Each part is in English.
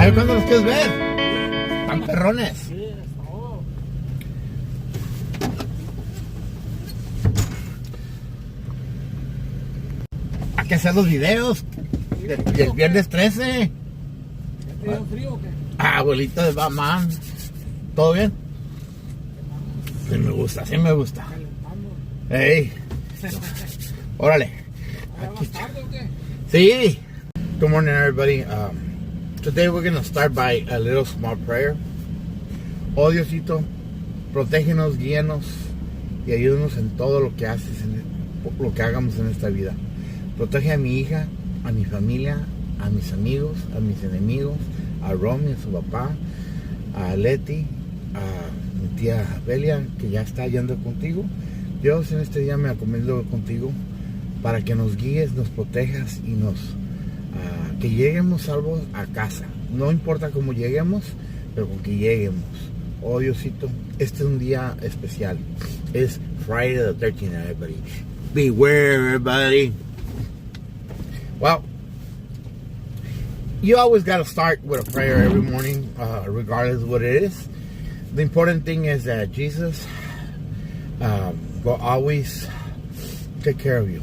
ver cuándo los quieres ver. Están perrones. Sí, es todo. Hay que hacer los videos del viernes 13. ¿Te dio frío o qué? Abuelita de Batman. ¿Todo bien? Sí me gusta, sí me gusta. Calentando. Ey. Órale. ¿Ya vas tarde o qué? Sí. Good morning, everybody. Today we're going to start by a little small prayer. Oh, Diosito, protégenos, guíanos y ayúdanos en todo lo que haces, lo que hagamos en esta vida. Protege a mi hija, a mi familia, a mis amigos, a mis enemigos, a Romy, a su papá, a Leti, a mi tía Belia, que ya está yendo contigo. Dios, en este día me acomiendo contigo para que nos guíes, nos protejas y que lleguemos salvos a casa. No importa cómo lleguemos, pero con que lleguemos. Oh, Diosito, este es un día especial. Es Friday the 13th, everybody. Beware, everybody. Well, you always got to start with a prayer every morning, regardless of what it is. The important thing is that Jesus will always take care of you.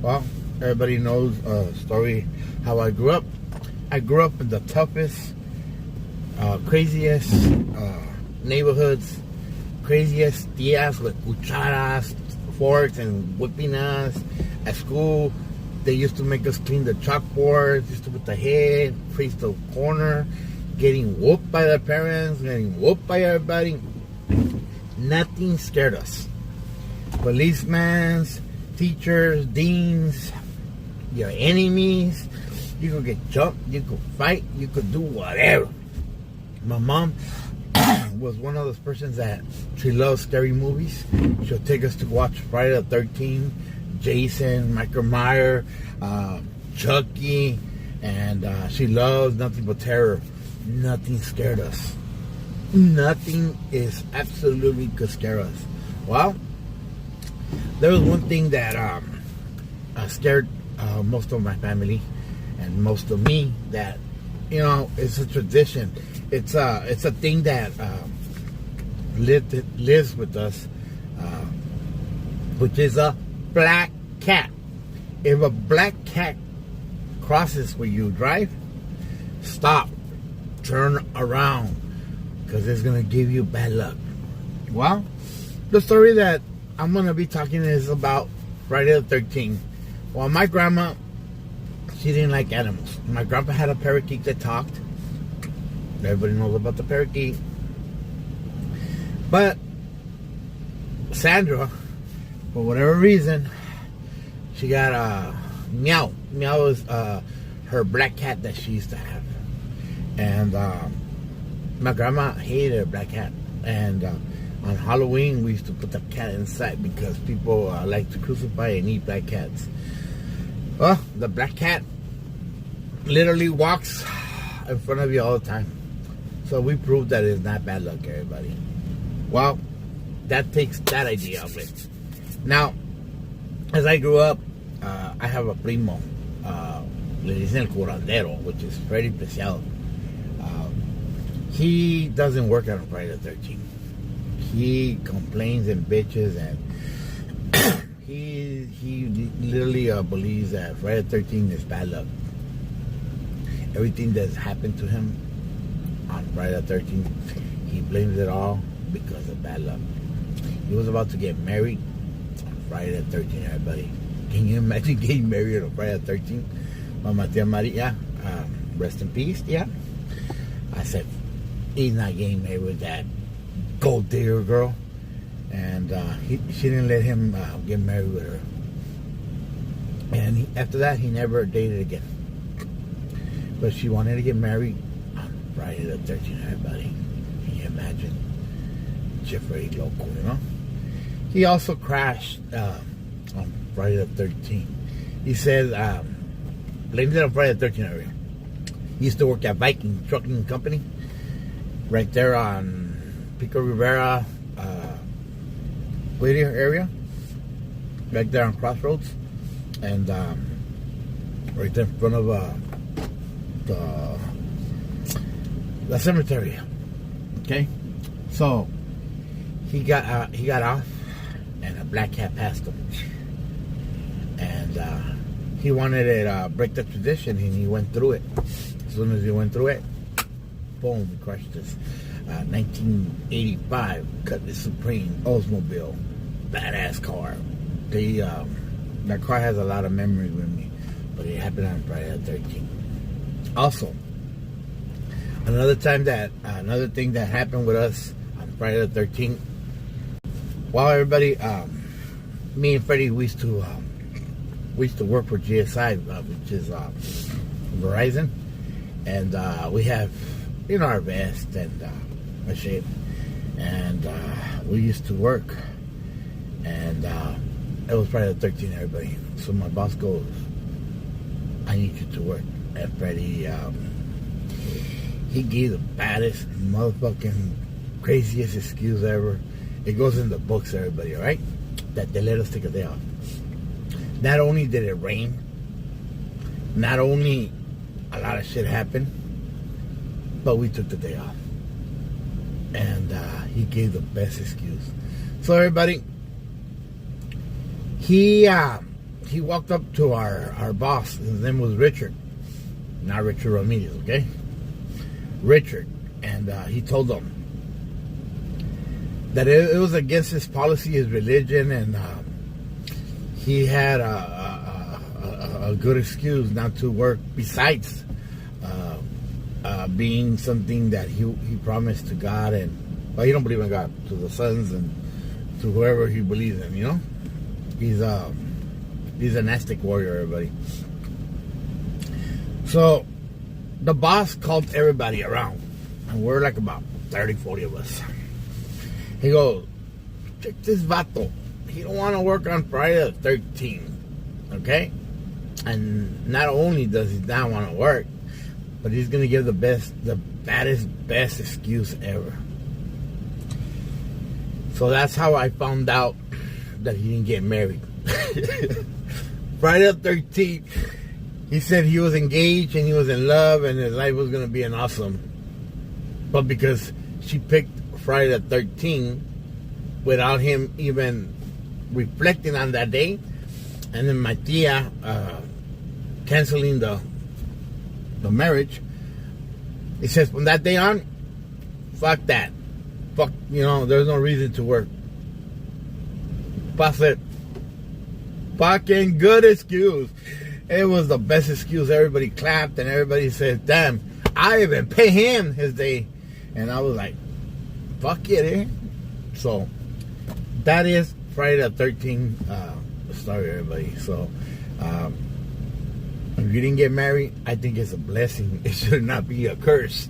Well, everybody knows a story how I grew up. I grew up in the toughest, craziest neighborhoods, craziest tias with cucharas, forks, and whipping us. At school, they used to make us clean the chalkboards, used to put the head, face the corner, getting whooped by the parents, getting whooped by everybody. Nothing scared us. Policemen, teachers, deans, your enemies. You could get jumped, you could fight, you could do whatever. My mom was one of those persons that she loves scary movies. She'll take us to watch Friday the 13th, Jason, Michael Myers, Chucky, and she loves nothing but terror. Nothing scared us. Nothing is absolutely could scare us. Well, there was one thing that scared most of my family and most of me, that, you know, it's a tradition. It's a thing that lives with us, which is a black cat. If a black cat crosses where you drive, stop, turn around, because it's gonna give you bad luck. Well, the story that I'm gonna be talking is about Friday the 13th. Well, my grandma, she didn't like animals. My grandpa had a parakeet that talked. Everybody knows about the parakeet. But Sandra, for whatever reason, she got Meow. Meow is her black cat that she used to have. And my grandma hated her black cat. And on Halloween, we used to put the cat inside because people like to crucify and eat black cats. Well, the black cat literally walks in front of you all the time. So we proved that it's not bad luck, everybody. Well, that takes that idea of it. Now, as I grew up, I have a primo, le dicen el curandero, which is Freddy Preciado. He doesn't work on Friday the 13th. He complains and bitches, and he literally believes that Friday the 13th is bad luck. Everything that's happened to him on Friday the 13th, he blames it all because of bad luck. He was about to get married on Friday the 13th, everybody. Can you imagine getting married on Friday the 13th? Mama Tia Maria, rest in peace, yeah. I said, he's not getting married with that gold digger girl. And she didn't let him get married with her. And after that, he never dated again. But she wanted to get married on Friday the 13th, everybody. Can you imagine? Jeffrey Loco, you know? He also crashed on Friday the 13th. He said, blamed it on Friday the 13th area. He used to work at Viking Trucking Company, right there on Pico Rivera, Whittier area, right there on Crossroads, and right there in front of the the cemetery. Okay, so he got off, and a black cat passed him, and he wanted to break the tradition, and he went through it. As soon as he went through it, boom, he crushed this 1985 Cutlass Supreme Oldsmobile, badass car. That car has a lot of memories with me, but it happened on Friday the 13th. Also, another thing that happened with us on Friday the 13th. Well, everybody, me and Freddie, we used to work for GSI, which is Verizon, and we have, our vest and our shape, and we used to work, and it was Friday the 13th, everybody. So my boss goes, I need you to work. And Freddie, he gave the baddest, motherfucking, craziest excuse ever. It goes in the books, everybody, all right? That they let us take a day off. Not only did it rain, not only a lot of shit happened, but we took the day off. And he gave the best excuse. So everybody, he walked up to our boss. His name was Richard. Not Richard Ramirez, okay? Richard. And he told him that it was against his policy, his religion, and he had a good excuse not to work, besides being something that he promised to God, and well, he don't believe in God, to the sons and to whoever he believes in, He's an Aztec warrior, everybody. So the boss called everybody around, and we're like about 30, 40 of us. He goes, check this vato. He don't want to work on Friday the 13th, okay? And not only does he not want to work, but he's going to give the baddest excuse ever. So that's how I found out that he didn't get married. Friday the 13th, he said he was engaged and he was in love and his life was going to be an awesome. But because she picked Friday the 13th without him even reflecting on that day, and then my tia canceling the marriage, he says from that day on, fuck that. Fuck, there's no reason to work. Pass it. Fucking good excuse. It was the best excuse. Everybody clapped and everybody said, damn, I even pay him his day. And I was like, fuck it, eh? So that is Friday the 13th story, everybody. So if you didn't get married, I think it's a blessing. It should not be a curse.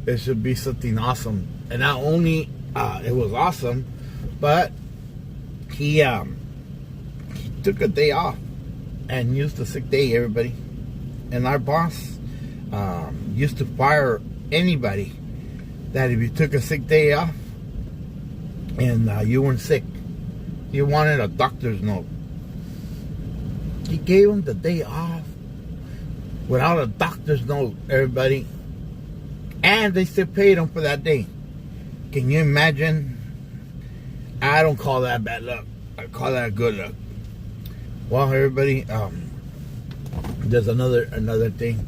It should be something awesome. And not only it was awesome, but he took a day off and used a sick day, everybody. And our boss used to fire anybody that if you took a sick day off and you weren't sick, you wanted a doctor's note. He gave him the day off without a doctor's note, everybody. And they still paid him for that day. Can you imagine? I don't call that bad luck. I call that good luck. Well, everybody, there's another thing.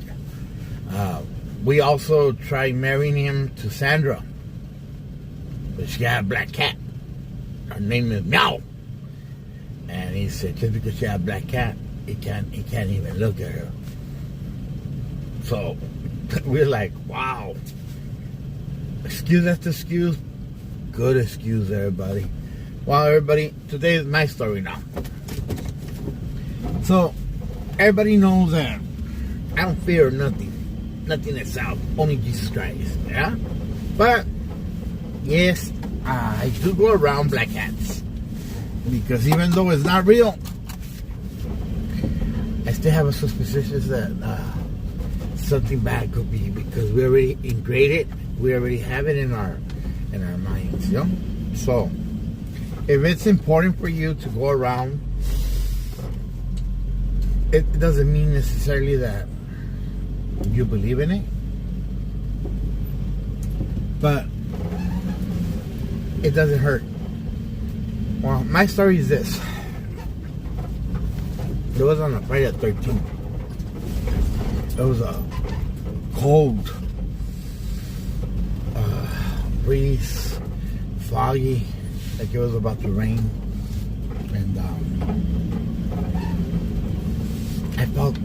We also tried marrying him to Sandra, but she had a black cat. Her name is Meow. And he said just because she had a black cat, he can't even look at her. So we're like, wow. Excuse after excuse. Good excuse, everybody. Well, everybody, today is my story now. So, everybody knows that I don't fear nothing. Nothing that's out. Only Jesus Christ. Yeah? But, yes, I do go around black hats. Because even though it's not real, I still have a suspicion that something bad could be, because we already ingrained it. We already have it in our minds, So, if it's important for you to go around, it doesn't mean necessarily that you believe in it. but it doesn't hurt. Well, my story is this. It was on a Friday the 13th. It was a cold breeze, foggy, like it was about to rain, and I felt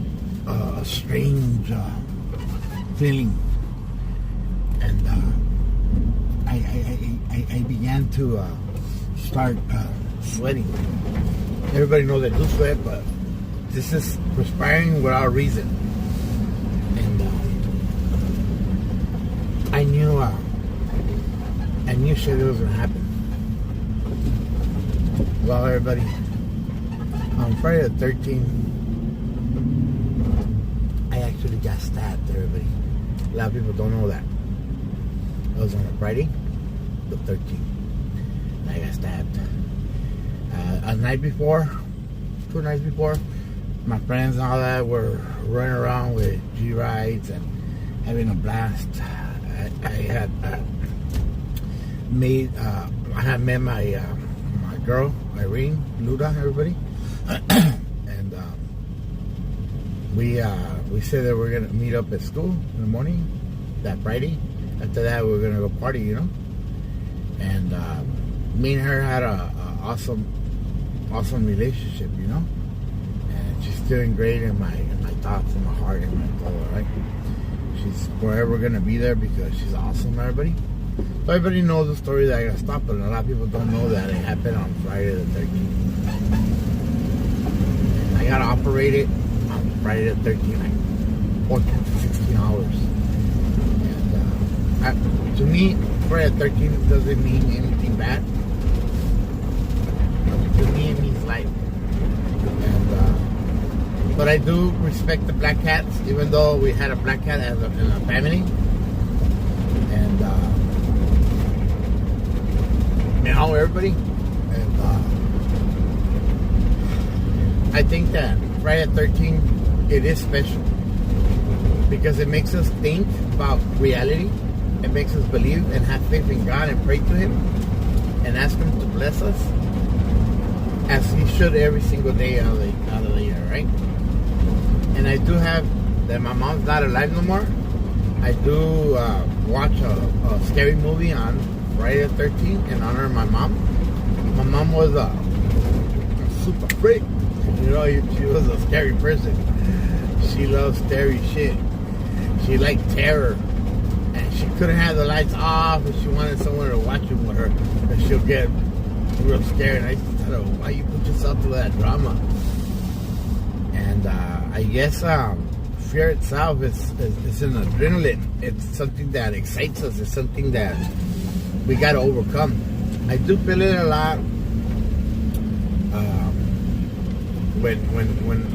a strange feeling, and I began to start sweating. Everybody knows I do sweat, but this is perspiring without reason. And I knew shit was gonna happen. Well, everybody, on Friday the 13th, I actually got stabbed, everybody. A lot of people don't know that. It was on a Friday the 13th. I got stabbed. A night before, 2 nights before, my friends and all that were running around with G-rides and having a blast. I had met my girl, Irene, Luda, everybody. And we said that we're gonna meet up at school in the morning that Friday. After that, we were gonna go party, you know. And me and her had a awesome relationship, you know. And she's doing great in my thoughts, in my heart, in my soul, right? She's forever gonna be there because she's awesome, everybody. So everybody knows the story that I got stopped, but a lot of people don't know that it happened on Friday the 13th. I got operated on Friday the 13th, like 14 to 16 hours. And to me, Friday the 13th doesn't mean anything bad. To me, it means life. And but I do respect the black cats, even though we had a black cat in a family. And meow, everybody. And I think that Friday the 13th, it is special because it makes us think about reality. It makes us believe and have faith in God and pray to Him and ask Him to bless us as He should every single day out of the year, right? And I do have that my mom's not alive no more. I do watch a scary movie on Friday the 13th in honor of my mom. My mom was a super freak. You know, she was a scary person. She loved scary shit. She liked terror. And she couldn't have the lights off if she wanted someone to watch them with her. And she'll get real scared. And I used to tell her, why you put yourself through that drama? And I guess fear itself is an adrenaline. It's something that excites us. It's something that we got to overcome. I do feel it a lot when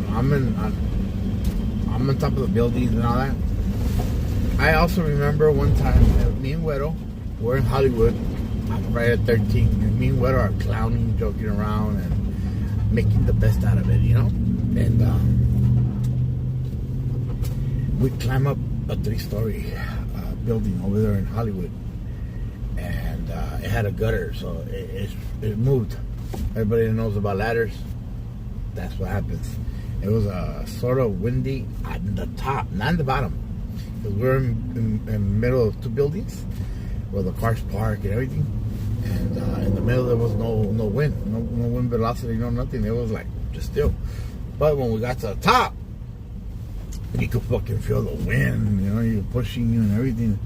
I'm on top of the buildings and all that. I also remember one time me and Güero were in Hollywood on Friday the 13th, and me and Güero are clowning, joking around, and making the best out of it, you know. And we climb up a 3-story building over there in Hollywood, and it had a gutter, so it moved. Everybody that knows about ladders, that's what happens. It was sort of windy at the top, not in the bottom. Because we're in the middle of 2 buildings where the cars park and everything. And in the middle there was no wind, no wind velocity, no nothing. It was like just still. But when we got to the top, you could fucking feel the wind, you know, you're pushing you and everything.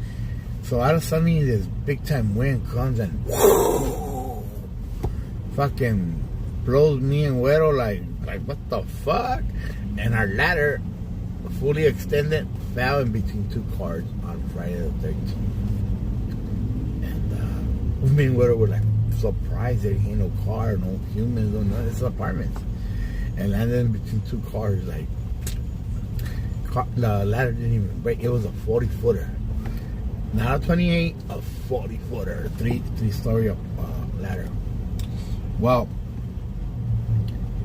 So out of suddenly this big time wind comes and fucking blows me and Güero like what the fuck? And our ladder, fully extended, fell in between 2 cars on Friday the 13th. And me and Güero were like surprised there ain't no car, no humans, no nothing. It's apartments. And landed in between 2 cars, like the ladder didn't even break. It was a 40-footer, not a 28, a 40-footer, 3-story ladder. Well,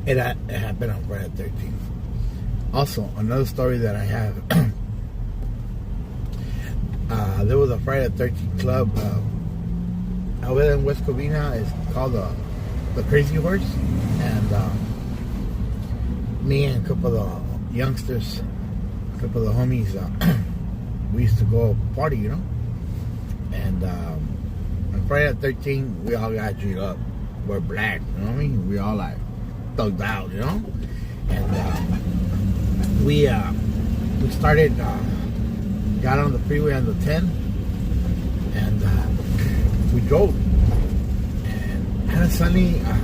it happened on Friday the 13th. Also, another story that I have. there was a Friday the 13th club over there in West Covina. It's called the Crazy Horse, and me and a couple of the youngsters, a couple of the homies, we used to go party, you know. And on Friday the 13th, we all got G'd up. We're black, you know what I mean? We all like thugged out, you know. And we started, got on the freeway on the 10, and we drove. And suddenly, I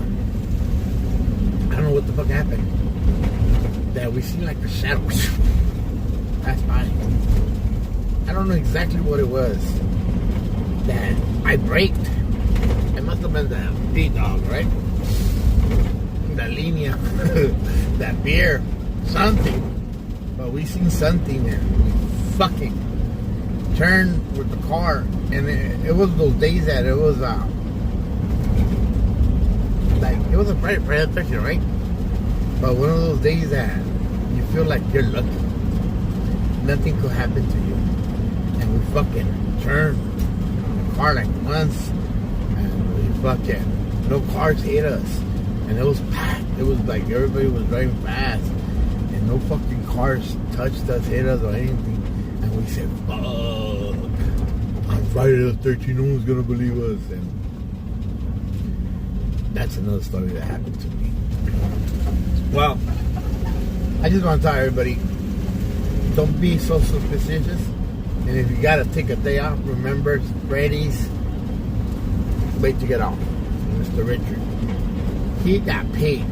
don't know what the fuck happened, that we seen like a shadow pass by. I don't know exactly what it was. That I braked. It must have been that D-Dog, right? That linea, that beer, something. But we seen something and we fucking turned with the car. And it was those days that it was like, it was a Friday the 13th, right? But one of those days that you feel like you're lucky. Nothing could happen to you. And we fucking turned the car like once, and we fucking, no cars hit us. And it was packed. It was like everybody was driving fast. And no fucking cars touched us, hit us, or anything. And we said, fuck. On Friday the 13th, no one's gonna believe us. And that's another story that happened to me. Well, I just want to tell everybody, don't be so superstitious. And if you gotta take a day off, remember Freddy's wait to get off. Mr. Richard, he got paid.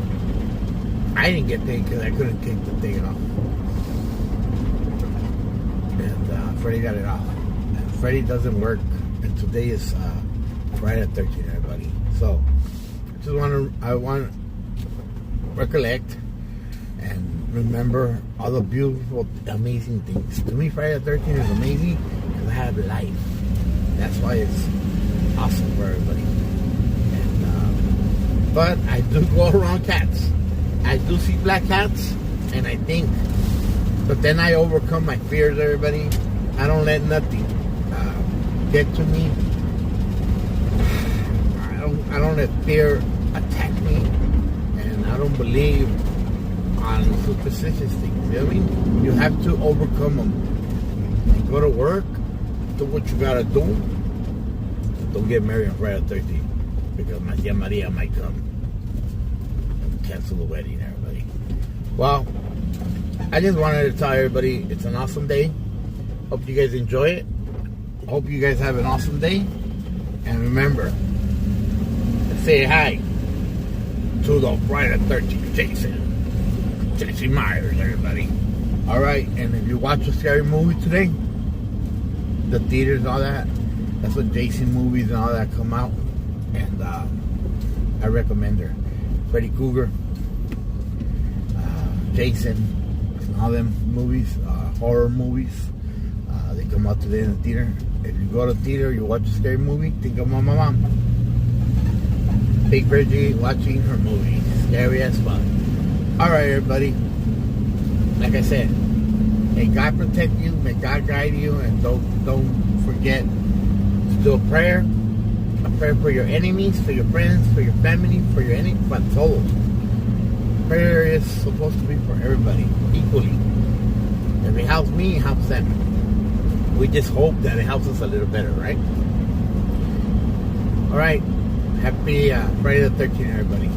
I didn't get paid because I couldn't take the day off. And Freddie got it off. And Freddie doesn't work. And today is Friday the 13th, everybody. So I want to recollect and remember all the beautiful, amazing things. To me, Friday the 13th is amazing because I have life. That's why it's awesome for everybody. And but I do go around cats. I do see black cats, and I think, but then I overcome my fears, everybody. I don't let nothing get to me. I don't let fear attack me, and I don't believe on superstitious things. You know what I mean? You have to overcome them. And go to work, do what you gotta do. Don't get married on Friday the 13th because my tia Maria might come and cancel the wedding, everybody. Well, I just wanted to tell everybody it's an awesome day. Hope you guys enjoy it. Hope you guys have an awesome day. And remember, say hi to the Friday the 13th Jason Myers, everybody. Alright, and if you watch a scary movie today, the theaters and all that, that's what Jason movies and all that come out. And I recommend her. Freddy Krueger, Jason, and all them movies, horror movies, they come out today in the theater. If you go to the theater, you watch a scary movie, think of my mom. Big Bridgie watching her movie. Scary as fuck. Alright, everybody. Like I said, may God protect you, may God guide you, and don't forget to do a prayer for your enemies, for your friends, for your family, for your enemies, for todos. Prayer is supposed to be for everybody, equally. If it helps me, it helps them. We just hope that it helps us a little better, right? Alright. Happy Friday the 13th, everybody.